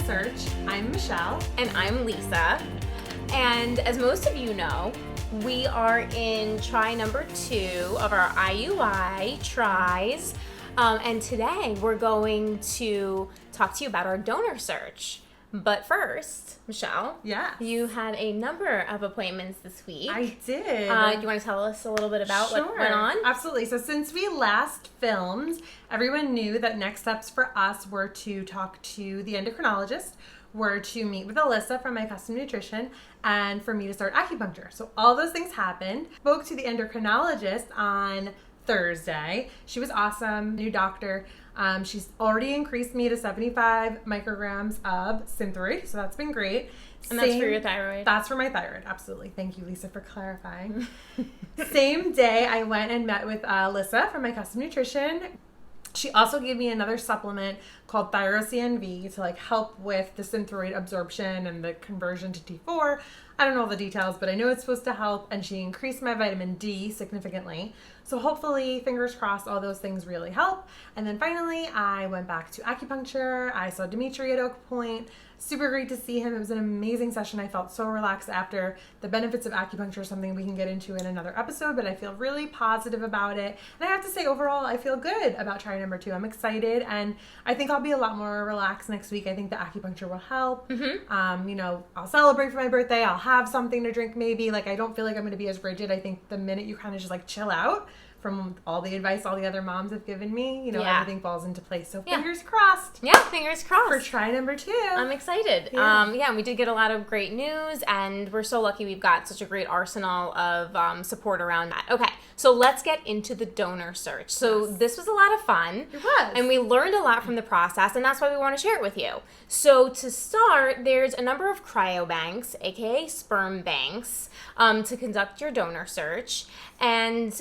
Search. I'm Michelle. And I'm Lisa. And as most of you know, we are in try number 2 of our IUI tries. And today we're going to talk to you about our donor search. But first, Michelle, you had a number of appointments this week. I did. You want to tell us a little bit about what went on? Absolutely. So since we last filmed, everyone knew that next steps for us were to talk to the endocrinologist, were to meet with Alyssa from My Custom Nutrition, and for me to start acupuncture. So all those things happened. Spoke to the endocrinologist on Thursday. She was awesome, new doctor. She's already increased me to 75 micrograms of Synthroid, so that's been great. And that's for your thyroid? That's for my thyroid, absolutely. Thank you, Lisa, for clarifying. Same day, I went and met with Alyssa from My Custom Nutrition. She also gave me another supplement called ThyroCNV to help with the Synthroid absorption and the conversion to T4. I don't know all the details, but I know it's supposed to help, and she increased my vitamin D significantly. So hopefully, fingers crossed, all those things really help. And then finally, I went back to acupuncture. I saw Dimitri at Oak Point. Super great to see him. It was an amazing session. I felt so relaxed after. The benefits of acupuncture is something we can get into in another episode, but I feel really positive about it. And I have to say, overall, I feel good about try number 2. I'm excited, and I think I'll be a lot more relaxed next week. I think the acupuncture will help. Mm-hmm. I'll celebrate for my birthday. I'll have something to drink maybe. I don't feel like I'm going to be as rigid. I think the minute you kind of just chill out from all the advice all the other moms have given me, everything falls into place. So fingers crossed. Yeah, fingers crossed. For try number 2. I'm excited. And we did get a lot of great news, and we're so lucky we've got such a great arsenal of support around that. Okay, so let's get into the donor search. So this was a lot of fun. It was. And we learned a lot from the process, and that's why we want to share it with you. So to start, there's a number of cryobanks, aka sperm banks, to conduct your donor search. And,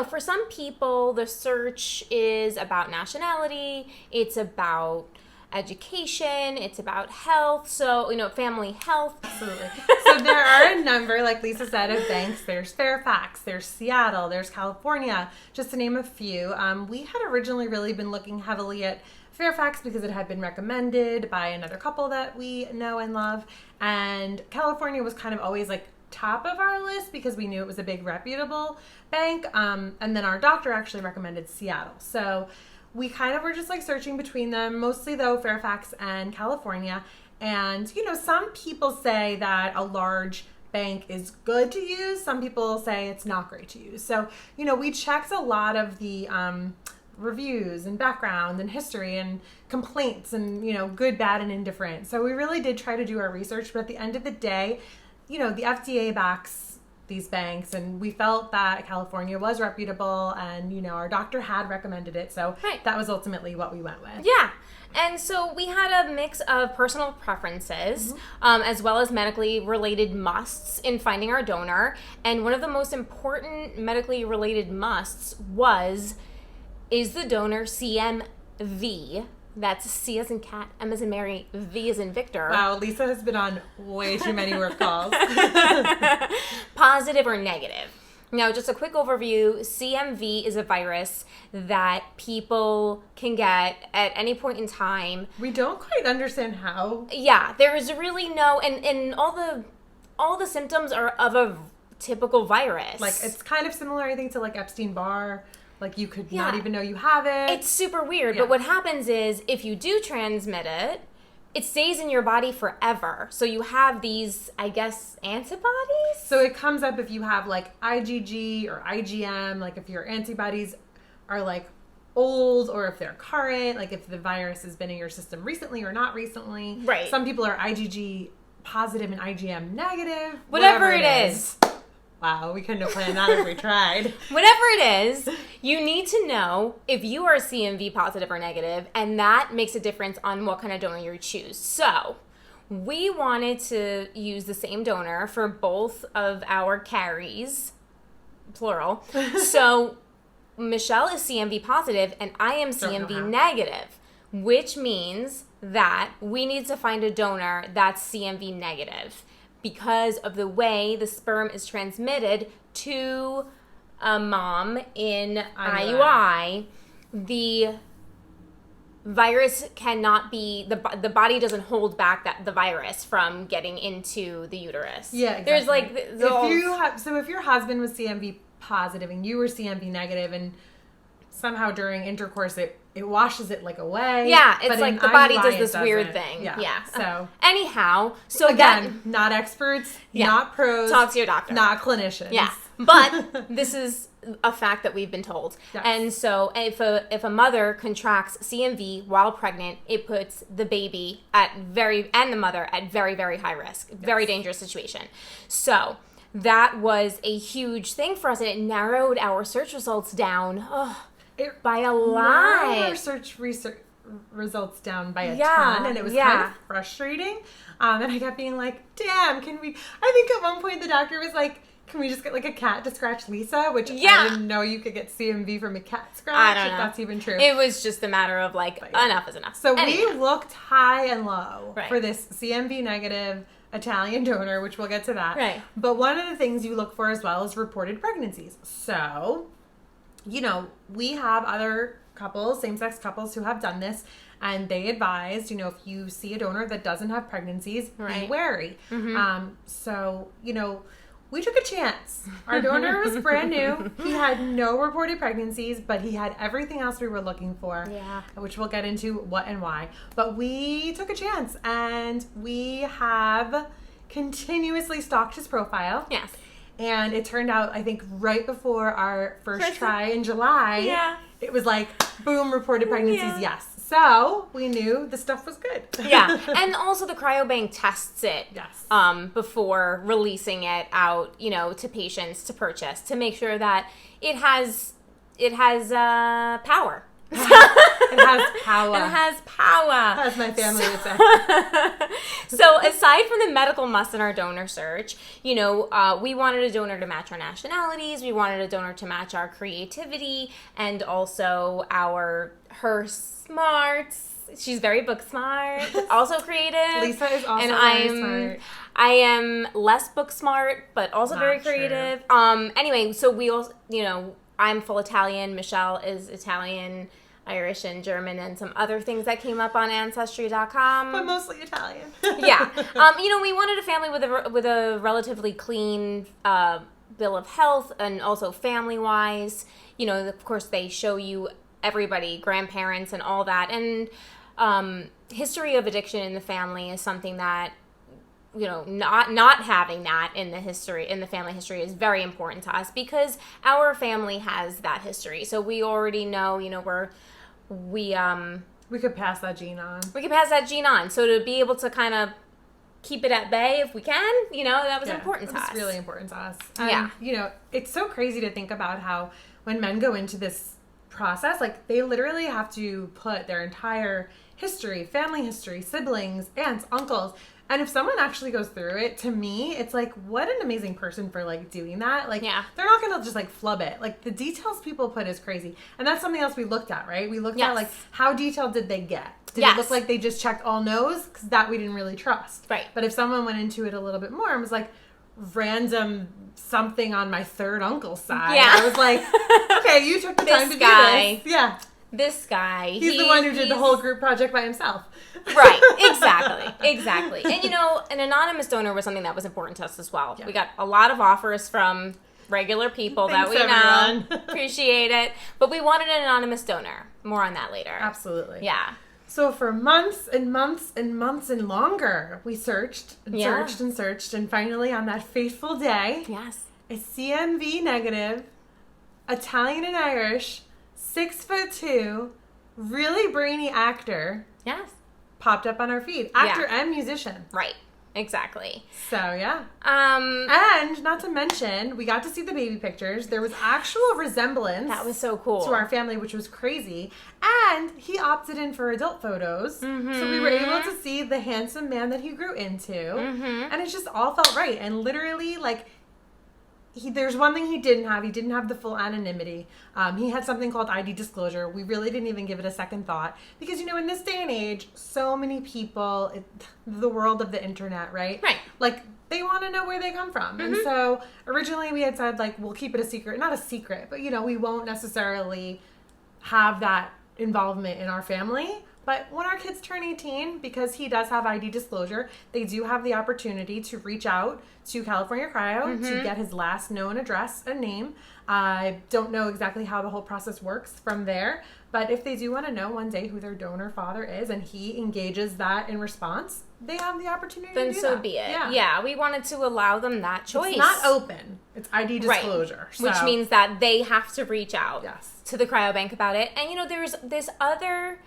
for some people, the search is about nationality, it's about education, it's about health, so, family health. Absolutely. So there are a number, like Lisa said, of banks. There's Fairfax, there's Seattle, there's California, just to name a few. We had originally really been looking heavily at Fairfax because it had been recommended by another couple that we know and love, and California was kind of always top of our list because we knew it was a big reputable bank, and then our doctor actually recommended Seattle. So we kind of were just searching between them, mostly though Fairfax and California. And some people say that a large bank is good to use. Some people say it's not great to use. So we checked a lot of the reviews and background and history and complaints and good, bad, and indifferent. So we really did try to do our research, but at the end of the day, the FDA backs these banks, and we felt that California was reputable, and, our doctor had recommended it. So that was ultimately what we went with. Yeah. And so we had a mix of personal preferences, as well as medically related musts in finding our donor. And one of the most important medically related musts is the donor CMV? That's C as in cat, M as in Mary, V as in Victor. Wow, Lisa has been on way too many work calls. Positive or negative. Now, just a quick overview. CMV is a virus that people can get at any point in time. We don't quite understand how. Yeah, there is really no, and all the symptoms are of a typical virus. It's kind of similar, I think, to Epstein-Barr. You could not even know you have it. It's super weird. But what happens is, if you do transmit it, it stays in your body forever. So you have these, I guess, antibodies? So it comes up if you have IgG or IgM, if your antibodies are old or if they're current, if the virus has been in your system recently or not recently. Right. Some people are IgG positive and IgM negative. Whatever it is. Wow, we couldn't have planned that if we tried. Whatever it is, you need to know if you are CMV positive or negative, and that makes a difference on what kind of donor you choose. So we wanted to use the same donor for both of our carries, plural. So Michelle is CMV positive, and I am CMV negative, which means that we need to find a donor that's CMV negative, because of the way the sperm is transmitted to a mom in IUI. The virus cannot be, the body doesn't hold back the virus from getting into the uterus. Yeah, exactly. There's like if your husband was CMV positive and you were CMV negative, and somehow during intercourse it washes it like away. Yeah, it's like the body does this weird thing. Yeah. So anyhow, so again, not experts, not pros. Talk to your doctor. Not clinicians. Yeah. But this is a fact that we've been told. Yes. And so if a mother contracts CMV while pregnant, it puts the baby and the mother at very, very high risk. Very dangerous situation. So that was a huge thing for us, and it narrowed our search results down by a lot. Narrowed our search results down by a ton, and it was kind of frustrating. And I kept being like, damn, I think at one point the doctor was like, can we just get like a cat to scratch Lisa? Which I didn't know you could get CMV from a cat scratch. I don't know. If that's even true. It was just a matter of like, enough is enough. So we looked high and low for this CMV negative Italian donor, which we'll get to that. Right. But one of the things you look for as well is reported pregnancies. So, we have other couples, same-sex couples who have done this, and they advised, if you see a donor that doesn't have pregnancies, be wary. Mm-hmm. So, we took a chance. Our donor was brand new. He had no reported pregnancies, but he had everything else we were looking for, which we'll get into what and why. But we took a chance, and we have continuously stalked his profile. Yes. And it turned out, I think, right before our first try in July, it was like, boom, reported pregnancies, yes. So we knew the stuff was good. Yeah. And also the cryobank tests it before releasing it out, to patients to purchase, to make sure that it has power. It has power. It has power. As my family would say. So aside from the medical must in our donor search, we wanted a donor to match our nationalities. We wanted a donor to match our creativity and also her smarts. She's very book smart, also creative. Lisa is also very smart. I am less book smart, but also very creative. Anyway, so we also, I'm full Italian. Michelle is Italian, Irish, and German, and some other things that came up on Ancestry.com. But mostly Italian. Yeah. We wanted a family with a relatively clean bill of health, and also family-wise. Of course, they show you everybody, grandparents, and all that. And history of addiction in the family is something that, not having that in the family history is very important to us, because our family has that history. So we already know, we could pass that gene on. We could pass that gene on. So to be able to kind of keep it at bay if we can, that was important to us. It's really important to us. It's so crazy to think about how when men go into this process, like, they literally have to put their entire history, family history, siblings, aunts, uncles. And if someone actually goes through it, to me, it's like, what an amazing person for, like, doing that. Like, they're not going to just, like, flub it. Like, the details people put is crazy. And that's something else we looked at, right? We looked at, like, how detailed did they get? Did it look like they just checked all no's? Because that we didn't really trust. Right. But if someone went into it a little bit more and was like, random something on my third uncle's side, I was like, okay, you took the time to do this. Yeah. This guy. He's the one who did the whole group project by himself. Right. Exactly. And, an anonymous donor was something that was important to us as well. Yeah. We got a lot of offers from regular people that we know. Appreciate it. But we wanted an anonymous donor. More on that later. Absolutely. Yeah. So for months and months and months and longer, we searched and searched and searched. And finally, on that fateful day, a CMV negative, Italian and Irish, 6'2", really brainy actor popped up on our feed. Actor and musician. Right. Exactly. So, and not to mention, we got to see the baby pictures. There was actual resemblance. That was so cool. To our family, which was crazy. And he opted in for adult photos. Mm-hmm. So we were able to see the handsome man that he grew into. Mm-hmm. And it just all felt right. And literally, like, there's one thing he didn't have. He didn't have the full anonymity. He had something called ID disclosure. We really didn't even give it a second thought. Because, in this day and age, so many people, the world of the internet, right? Right. Like, they want to know where they come from. Mm-hmm. And so, originally we had said, like, we'll keep it a secret. Not a secret, but, we won't necessarily have that involvement in our family. But when our kids turn 18, because he does have ID disclosure, they do have the opportunity to reach out to California Cryo to get his last known address and name. I don't know exactly how the whole process works from there, but if they do want to know one day who their donor father is and he engages that in response, they have the opportunity to do that. Then so be it. Yeah, we wanted to allow them that choice. It's not open. It's ID disclosure. Right. Which means that they have to reach out Yes. to the cryobank about it. And, there's this other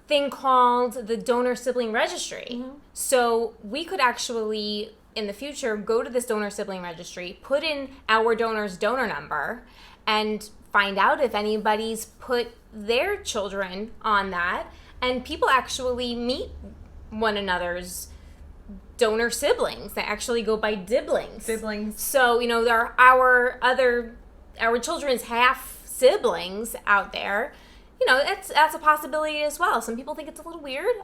thing called the donor sibling registry. So we could actually, in the future, go to this donor sibling registry, put in our donor's donor number, and find out if anybody's put their children on that. And people actually meet one another's donor siblings. They actually go by diblings. So, there are our children's half siblings out there. That's a possibility as well. Some people think it's a little weird.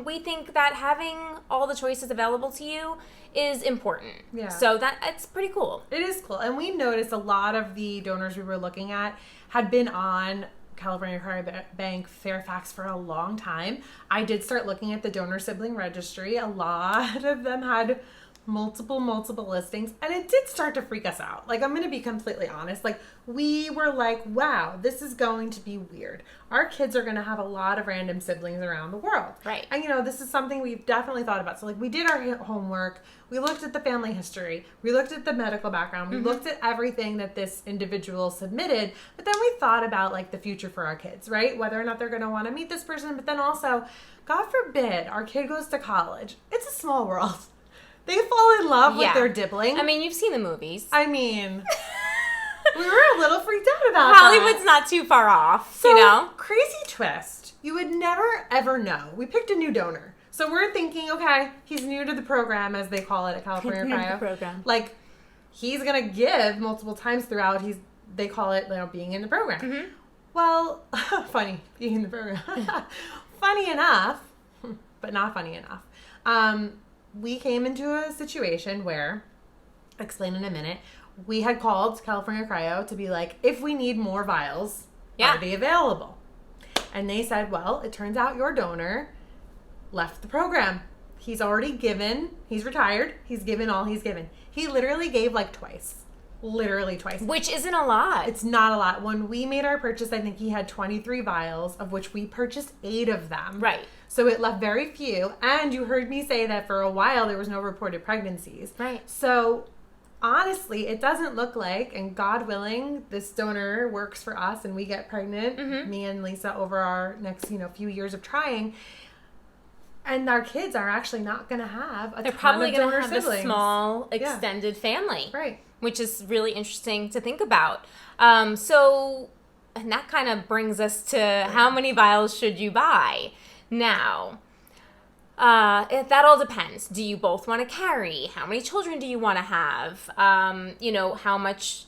We think that having all the choices available to you is important. Yeah. So it's pretty cool. It is cool. And we noticed a lot of the donors we were looking at had been on California Cryobank Fairfax for a long time. I did start looking at the donor sibling registry. A lot of them had multiple listings, and it did start to freak us out. Like, I'm going to be completely honest. Like, we were like, wow, this is going to be weird. Our kids are going to have a lot of random siblings around the world. Right. And, this is something we've definitely thought about. So, like, we did our homework. We looked at the family history. We looked at the medical background. We looked at everything that this individual submitted. But then we thought about, like, the future for our kids, right? Whether or not they're going to want to meet this person. But then also, God forbid, our kid goes to college. It's a small world. They fall in love with their dibling. I mean, you've seen the movies. I mean, we were a little freaked out about Hollywood's not too far off, So, crazy twist. You would never, ever know. We picked a new donor. So we're thinking, okay, he's new to the program, as they call it at California Cryo. Program. Like, he's going to give multiple times throughout. They call it, being in the program. Well, funny, being in the program. Funny enough, but not funny enough. We came into a situation where, I'll explain in a minute, we had called California Cryo to be like, if we need more vials, are they available? And they said, well, it turns out your donor left the program. He's already given, he's retired, he's given all he's given. He literally gave like twice. Literally twice. Which isn't a lot. It's not a lot. When we made our purchase, I think he had 23 vials, of which we purchased 8 of them. Right. So it left very few. And you heard me say that for a while there was no reported pregnancies. Right. So honestly, it doesn't look like, and God willing, this donor works for us and we get pregnant, me and Lisa, over our next, few years of trying. And our kids are actually not going to have a They're ton probably of going donor to have siblings. a small extended family. Right. Which is really interesting to think about. And that kind of brings us to how many vials should you buy? Now, that all depends. Do you both want to carry? How many children do you want to have? How much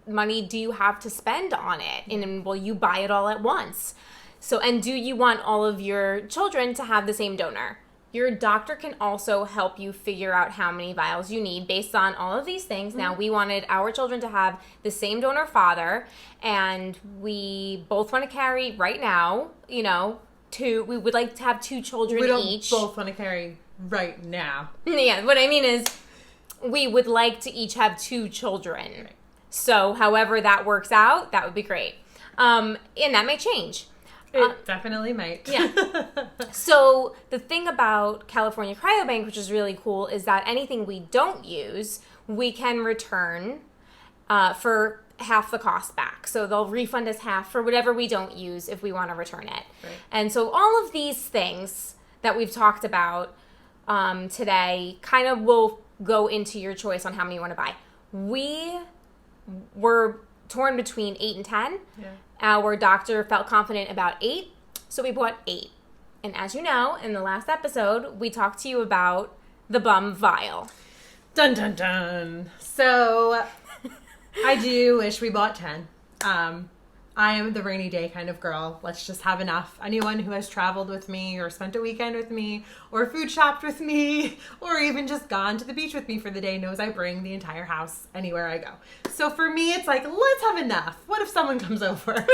money do you have to spend on it? And will you buy it all at once? So, and do you want all of your children to have the same donor? Your doctor can also help you figure out how many vials you need based on all of these things. Now, we wanted our children to have the same donor father, and we both want to carry right now, 2. We would like to have 2 children each. We don't both want to carry right now. Yeah, what I mean is we would like to each have 2 children. Right. So, however that works out, that would be great. And that may change. It definitely might. Yeah. So the thing about California Cryobank, which is really cool, is that anything we don't use, we can return for half the cost back. So they'll refund us half for whatever we don't use if we want to return it. Right. And so all of these things that we've talked about today kind of will go into your choice on how many you want to buy. We were torn between 8 and 10. Yeah. Our doctor felt confident about 8, so we bought 8. And as you know, in the last episode, we talked to you about the bum vial. Dun, dun, dun. So, I do wish we bought 10. I am the rainy day kind of girl. Let's just have enough. Anyone who has traveled with me or spent a weekend with me or food shopped with me or even just gone to the beach with me for the day knows I bring the entire house anywhere I go. So for me, it's like, let's have enough. What if someone comes over?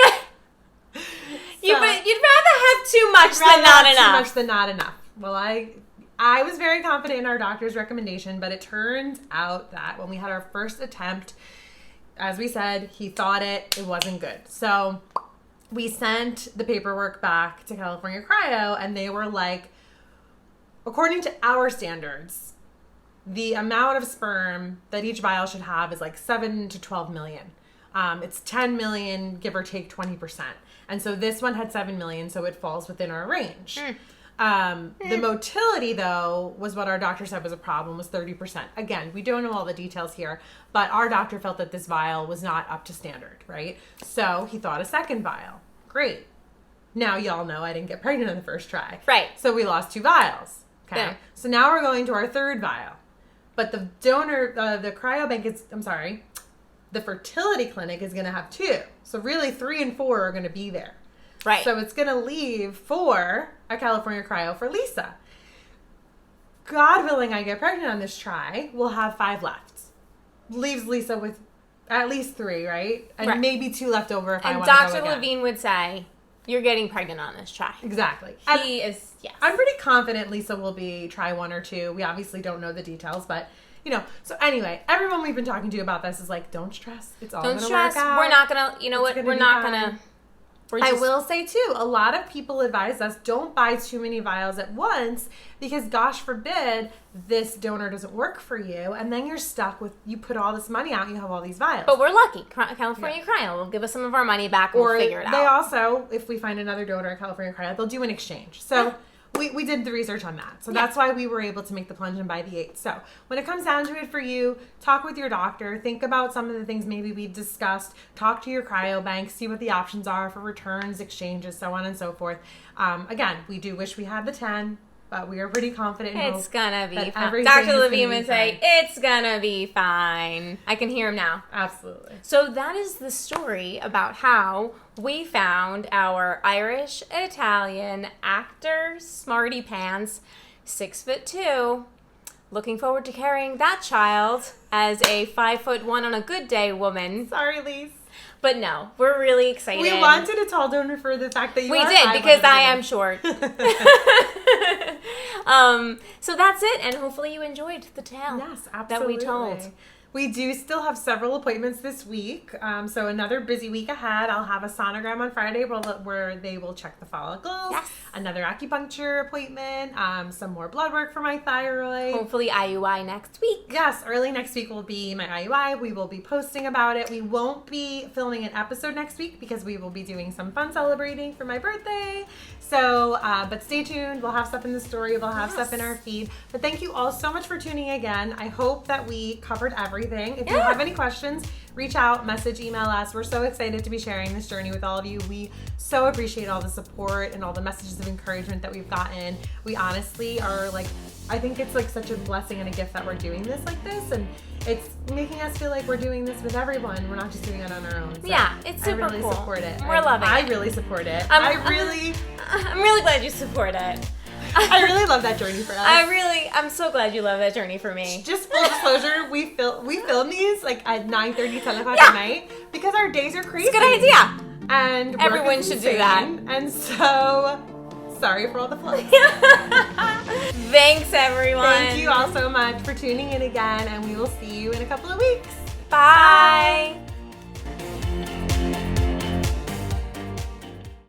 You'd rather have too much than not enough. Too much than not enough. Well, I was very confident in our doctor's recommendation, but it turns out that when we had our first attempt, as we said, he thought it wasn't good. So we sent the paperwork back to California Cryo, and they were like, according to our standards, the amount of sperm that each vial should have is like 7 to 12 million. It's 10 million, give or take 20%. And so this one had 7 million, so it falls within our range. The motility, though, was what our doctor said was a problem, was 30%. Again, we don't know all the details here, but our doctor felt that this vial was not up to standard, right? So he thought a second vial. Great. Now y'all know I didn't get pregnant on the first try. Right. So we lost 2 vials. Okay. Yeah. So now we're going to our third vial. But the donor, the cryobank the fertility clinic is going to have 2. So really 3 and 4 are going to be there. Right. So it's going to leave 4 at California Cryo for Lisa. God willing, I get pregnant on this try. We'll have 5 left. Leaves Lisa with at least 3, right? And maybe 2 left over if I want to go again. And Dr. Levine would say, you're getting pregnant on this try. Exactly. He is, yes. I'm pretty confident Lisa will be try 1 or 2. We obviously don't know the details, but, So anyway, everyone we've been talking to about this is like, don't stress. It's all going to work out. We're not going to, we're not going to. I will say, too, a lot of people advise us don't buy too many vials at once because, gosh forbid, this donor doesn't work for you. And then you're stuck with, you put all this money out and you have all these vials. But we're lucky. California Cryo will give us some of our money back and we'll figure it out. They also, if we find another donor at California Cryo, they'll do an exchange. So we did the research on that. So that's why we were able to make the plunge and buy the 8. So when it comes down to it for you, talk with your doctor. Think about some of the things maybe we've discussed. Talk to your cryo bank. See what the options are for returns, exchanges, so on and so forth. Again, we do wish we had the 10, but we are pretty confident. It's gonna be fine. Dr. Levine would say, it's gonna be fine. I can hear him now. Absolutely. So that is the story about how we found our Irish Italian actor, Smarty Pants, 6'2", looking forward to carrying that child as a 5'1" on a good day woman. Sorry, Lise. But no, we're really excited. We wanted a tall donor for the fact that you We are did, because I am short. So that's it, and hopefully you enjoyed the tale that we told. We do still have several appointments this week, so another busy week ahead. I'll have a sonogram on Friday where they will check the follicles. Yes. Another acupuncture appointment, some more blood work for my thyroid. Hopefully IUI next week. Yes, early next week will be my IUI. We will be posting about it. We won't be filming an episode next week because we will be doing some fun celebrating for my birthday. So, but stay tuned. We'll have stuff in the story. We'll have stuff in our feed. But thank you all so much for tuning again. I hope that we covered everything. If you have any questions, reach out, message, email us. We're so excited to be sharing this journey with all of you. We so appreciate all the support and all the messages of encouragement that we've gotten. We honestly are like, I think it's like such a blessing and a gift that we're doing this like this, and it's making us feel like we're doing this with everyone. We're not just doing it on our own. So yeah, it's super I really cool. support it. We're loving it. I really support it. I'm really glad you support it. I really love that journey for us. I'm so glad you love that journey for me. Just full disclosure, we film these like at 9:30, 10 o'clock at night because our days are crazy. It's a good idea. And everyone should do that. And so, sorry for all the flaws. Thanks, everyone. Thank you all so much for tuning in again, and we will see you in a couple of weeks. Bye.